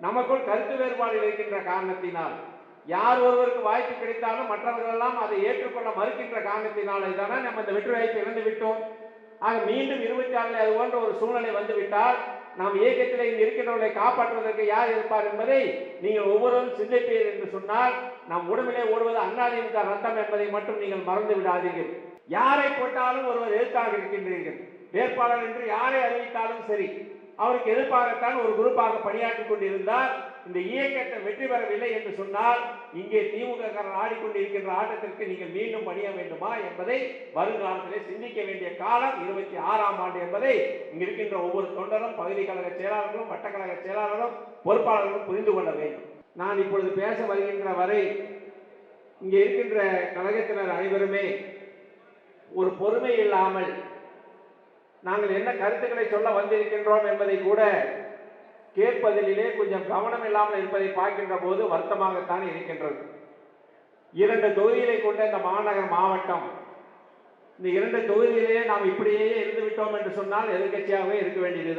நமக்குள் கருத்து வேறுபாடு இருக்கின்ற காரணத்தினால், யார் ஒருவருக்கு வாய்ப்பு கிடைத்தாலும் மற்றவர்கள் எல்லாம் அதை ஏற்றுக்கொள்ள மறுக்கின்ற காரணத்தினாலே தானே நம்ம இந்த வெற்றி வாய்ப்பை இழந்து விட்டோம். ஆக மீண்டும் 26 அது போன்ற ஒரு சூழ்நிலை வந்துவிட்டால் நாம் இயக்கத்தில் இங்கு இருக்கின்றவர்களை காப்பாற்றுவதற்கு யார் இருப்பார் என்பதை நீங்கள் ஒவ்வொருவரும் சிந்திப்பீர்கள் என்று சொன்னால், நம் உடம்பிலே ஓடுவது அதிமுக ரத்தம் என்பதை மட்டும் நீங்கள் மறந்து விடாதீர்கள். யாரை போட்டாலும் ஒருவர் எதிர்த்தாக இருக்கின்றீர்கள். வேட்பாளர் என்று யாரை அறிவித்தாலும் சரி, அவருக்கு எதிர்ப்பாகத்தான் ஒரு குரூப்பாக பணியாற்றிக் கொண்டிருந்தால், இந்த இயக்கத்தை வெற்றி பெறவில்லை என்று சொன்னால், இங்கே திமுக ஆடிக்கொண்டிருக்கின்ற ஆட்டத்திற்கு நீங்கள் மீண்டும் பணிய வேண்டுமா என்பதை வருங்காலத்திலே சிந்திக்க வேண்டிய காலம் 26ஆம் ஆண்டு என்பதை இங்கு இருக்கின்ற ஒவ்வொரு தொண்டரும், பகுதி கழக செயலாளர்களும், வட்டக்கழக செயலாளரும், பொறுப்பாளர்களும் புரிந்து கொள்ள வேண்டும். நான் இப்பொழுது பேச வருகின்ற வரை இங்கே இருக்கின்ற கழகத்தினர் அனைவருமே ஒரு பொறுமை இல்லாமல் நாங்கள் என்ன கருத்துக்களை சொல்ல வந்திருக்கின்றோம் என்பதை கூட கேட்பதிலே கொஞ்சம் கவனம் இல்லாமல் இருப்பதை பார்க்கின்ற போது வருத்தமாகத்தான் இருக்கின்றது. 2 தொகுதிகளை கொண்ட இந்த மாநகர் மாவட்டம், இந்த 2 தொகுதியிலேயே நாம் இப்படியே இருந்து விட்டோம் என்று சொன்னால் எதிர்கட்சியாகவே இருக்க வேண்டியது.